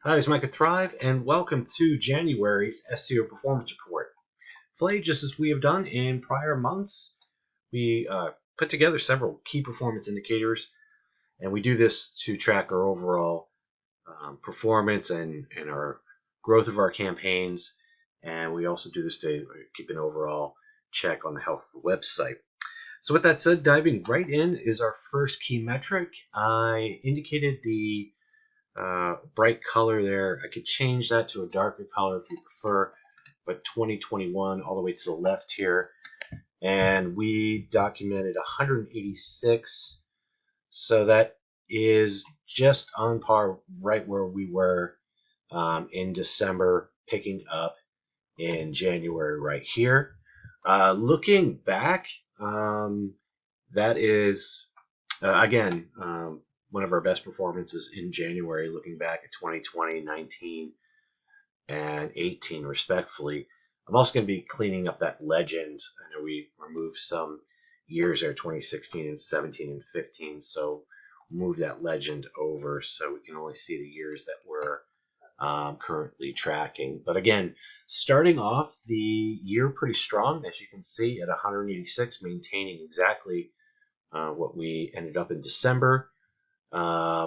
Hi, it's Micah Thrive, and welcome to January's SEO Performance Report. Today, just as we have done in prior months, we put together several key performance indicators, and we do this to track our overall performance and our growth of our campaigns, and we also do this to keep an overall check on the health of the website. So with that said, diving right in is our first key metric. I indicated the bright color there. I could change that to a darker color if you prefer, but 2021 all the way to the left here. And we documented 186. So that is just on par, right where we were in December, picking up in January right here. Looking back, that is, again, one of our best performances in January, looking back at 2020, 19, and 18, respectfully. I'm also going to be cleaning up that legend. I know we removed some years there, 2016 and 17 and 15, so move that legend over so we can only see the years that we're currently tracking. But again, starting off the year pretty strong, as you can see, at 186, maintaining exactly what we ended up in December.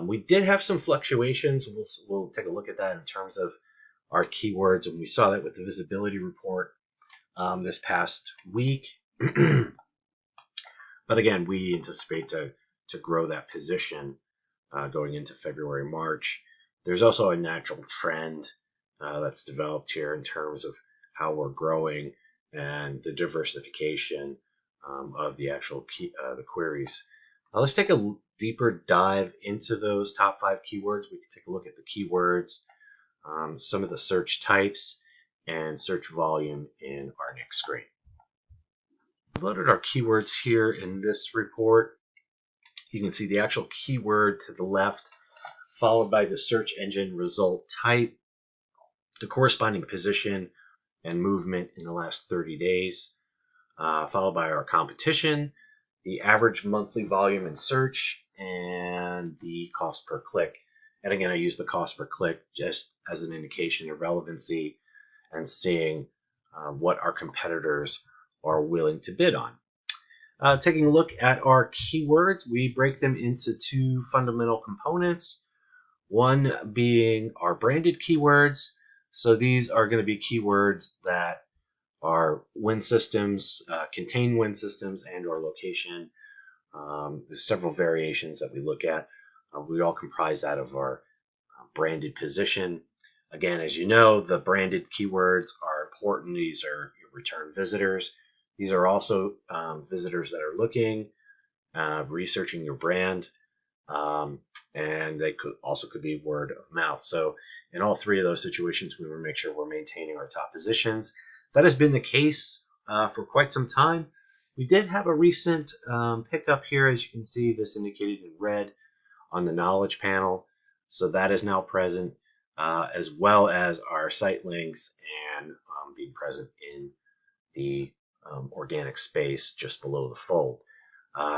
We did have some fluctuations. We'll take a look at that in terms of our keywords, and we saw that with the visibility report this past week. But again, we anticipate to grow that position going into February, March. There's also a natural trend that's developed here in terms of how we're growing and the diversification of the actual the queries. Let's take a deeper dive into those top 5 keywords. We can take a look at the keywords, some of the search types, and search volume in our next screen. I've loaded our keywords here in this report. You can see the actual keyword to the left, followed by the search engine result type, the corresponding position and movement in the last 30 days, followed by our competition, the average monthly volume in search, and the cost per click. And again, I use the cost per click just as an indication of relevancy and seeing what our competitors are willing to bid on. Taking a look at our keywords, we break them into 2 fundamental components. One being our branded keywords. So these are going to be keywords that are WinSystems, contain WinSystems and or location. There's several variations that we look at. We all comprise that of our branded position. Again, as you know, the branded keywords are important. These are your return visitors. These are also visitors that are looking, researching your brand, and they could be word of mouth. So in all 3 of those situations, we want to make sure we're maintaining our top positions. That has been the case for quite some time. We did have a recent pickup here, as you can see, this indicated in red on the knowledge panel. So that is now present, as well as our site links and being present in the organic space just below the fold.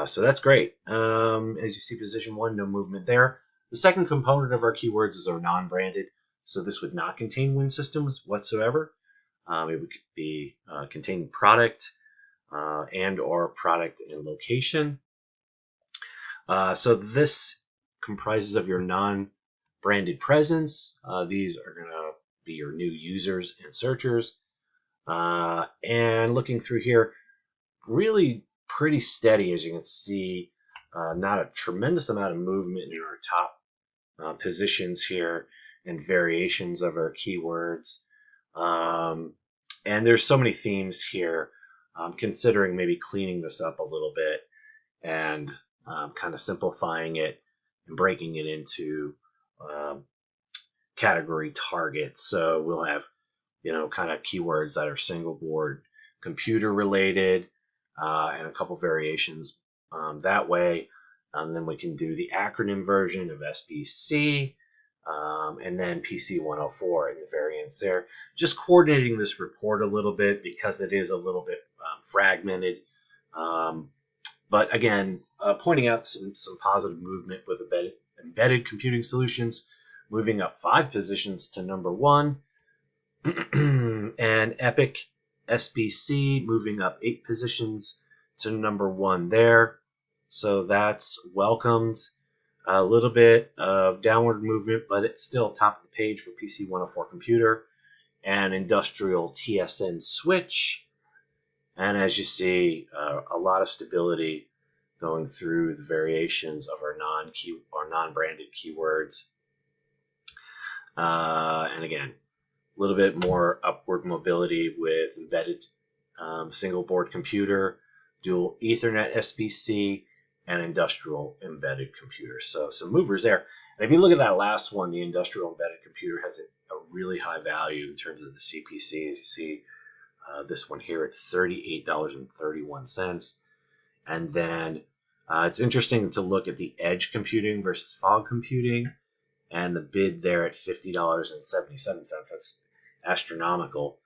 So that's great. As you see, position 1, no movement there. The second component of our keywords is our non-branded. So this would not contain WinSystems whatsoever. It would be contain product and or product and location. So this comprises of your non-branded presence. These are going to be your new users and searchers. And looking through here, really pretty steady, as you can see. Not a tremendous amount of movement in our top positions here and variations of our keywords. And there's so many themes here. Considering maybe cleaning this up a little bit and kind of simplifying it and breaking it into category targets. So we'll have, kind of keywords that are single board computer related, and a couple variations that way. And then we can do the acronym version of SBC, and then PC 104 and the variants there. Just coordinating this report a little bit because it is a little bit fragmented. But again, pointing out some positive movement with embedded computing solutions, moving up 5 positions to number 1. And Epic SBC moving up 8 positions to number 1 there. So that's welcomed. A little bit of downward movement, but it's still top of the page for PC 104 computer and industrial TSN switch. And as you see, a lot of stability going through the variations of our non-branded keywords. And again, a little bit more upward mobility with embedded single board computer, dual Ethernet SBC, and industrial embedded computer. So some movers there. And if you look at that last one, the industrial embedded computer has a really high value in terms of the CPC. As you see, this one here at $38.31. And then it's interesting to look at the edge computing versus fog computing, and the bid there at $50.77. That's astronomical.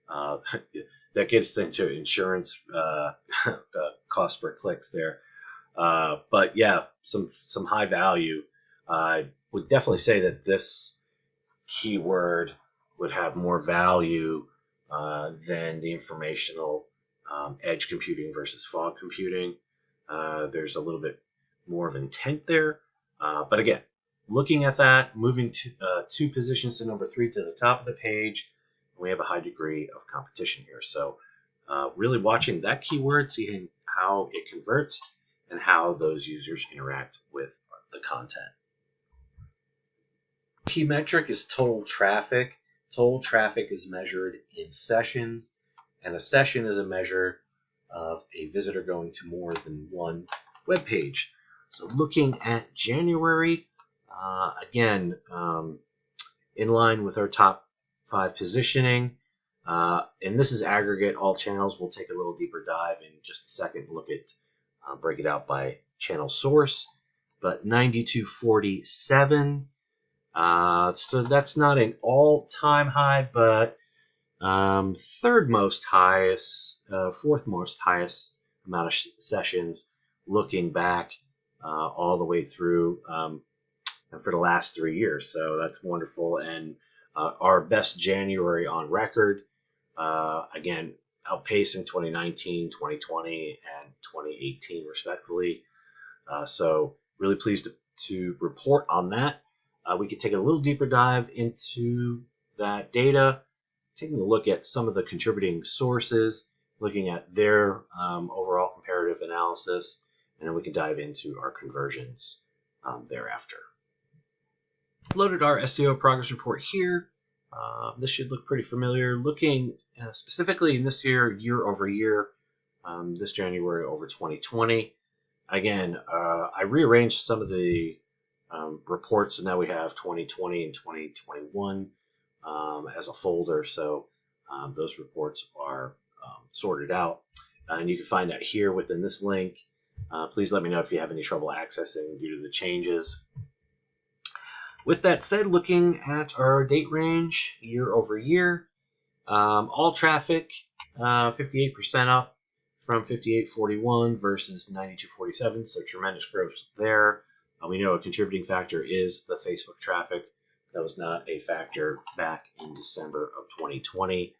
That gets into insurance cost per clicks there. But yeah, some high value. I would definitely say that this keyword would have more value than the informational edge computing versus fog computing. There's a little bit more of intent there. But again, looking at that, moving 2 positions to number 3 to the top of the page, we have a high degree of competition here. So really watching that keyword, seeing how it converts and how those users interact with the content. Key metric is total traffic. Total traffic is measured in sessions, and a session is a measure of a visitor going to more than one web page. So looking at January, again, in line with our top 5 positioning, and this is aggregate, all channels. We'll take a little deeper dive in just a second, look at, break it out by channel source, but 9247. So that's not an all-time high, but fourth most highest amount of sessions looking back all the way through for the last 3 years. So that's wonderful. And our best January on record, again, outpacing 2019, 2020, and 2018 respectively. So really pleased to report on that. We could take a little deeper dive into that data, taking a look at some of the contributing sources, looking at their overall comparative analysis, and then we can dive into our conversions thereafter. Loaded our SEO progress report here. This should look pretty familiar. Looking specifically in this year over year, this January over 2020. Again, I rearranged some of the reports, so now we have 2020 and 2021 as a folder. So those reports are sorted out, and you can find that here within this link. Please let me know if you have any trouble accessing due to the changes. With that said, looking at our date range year over year, all traffic 58% up from 5841 versus 9247, so tremendous growth there. We know a contributing factor is the Facebook traffic. That was not a factor back in December of 2020.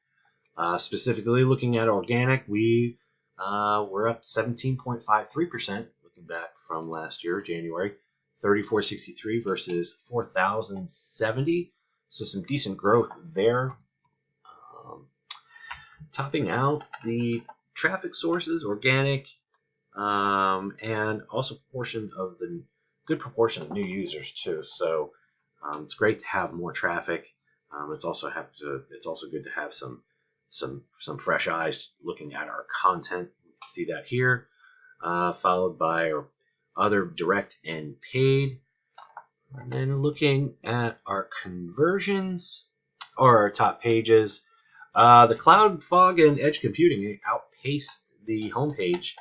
Specifically looking at organic, we were up 17.53% looking back from last year, January, 3463 versus 4070. So some decent growth there. Topping out the traffic sources, organic, and also good proportion of new users too. So it's great to have more traffic. It's also good to have some fresh eyes looking at our content. You can see that here, followed by our other direct and paid. And then looking at our conversions or our top pages, the cloud, fog, and edge computing outpaced the homepage.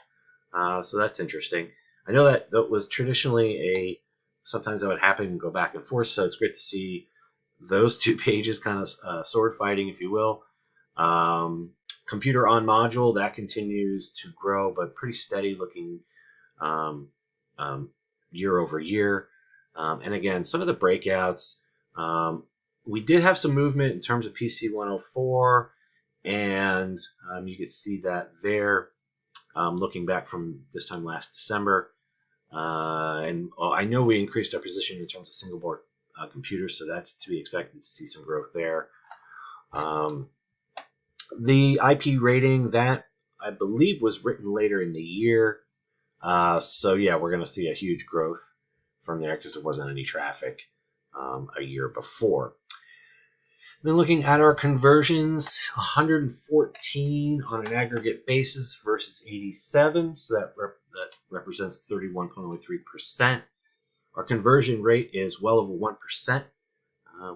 So that's interesting. I know that was traditionally sometimes that would happen and go back and forth. So it's great to see those 2 pages kind of sword fighting, if you will. Computer on module, that continues to grow, but pretty steady looking year over year. And again, some of the breakouts, We did have some movement in terms of PC 104, and you could see that there. Looking back from this time last December, and I know we increased our position in terms of single board computers, so that's to be expected to see some growth there. The IP rating, that I believe was written later in the year. So yeah, we're going to see a huge growth from there because there wasn't any traffic a year before. Then looking at our conversions, 114 on an aggregate basis versus 87, so that represents 31.03%. Our conversion rate is well over 1%,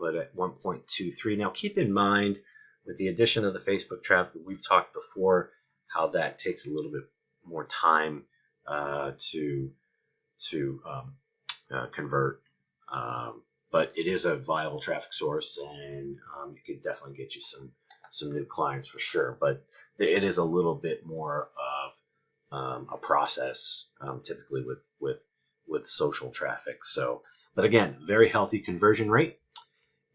but at 1.23. Now keep in mind, with the addition of the Facebook traffic, we've talked before how that takes a little bit more time to convert. But it is a viable traffic source, and it could definitely get you some new clients for sure. But it is a little bit more of a process, typically with social traffic. So, but again, very healthy conversion rate.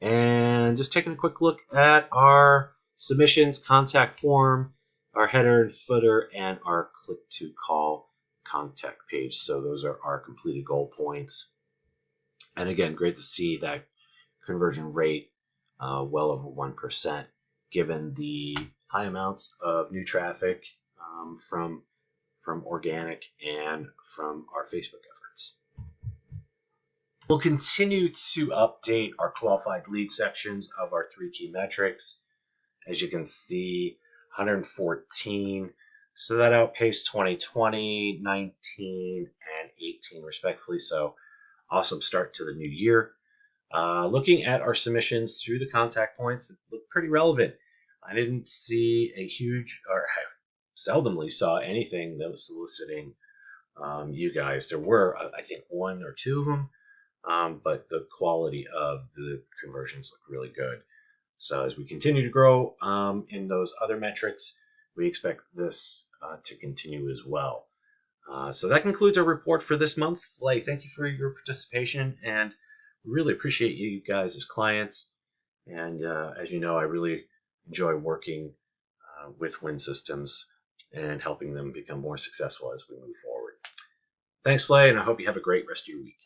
And just taking a quick look at our submissions, contact form, our header and footer, and our click to call contact page. So those are our completed goal points. And again, great to see that conversion rate well over 1%, given the high amounts of new traffic from organic and from our Facebook efforts. We'll continue to update our qualified lead sections of our 3 key metrics. As you can see, 114. So that outpaced 2020, 19, and 18 respectively. So awesome start to the new year. Looking at our submissions through the contact points, it looked pretty relevant. I didn't see a huge, or I seldomly saw anything that was soliciting you guys. There were, I think, 1 or 2 of them, but the quality of the conversions look really good. So as we continue to grow in those other metrics, we expect this to continue as well. So that concludes our report for this month. Flay, thank you for your participation, and really appreciate you guys as clients. And as you know, I really enjoy working with WinSystems and helping them become more successful as we move forward. Thanks, Flay, and I hope you have a great rest of your week.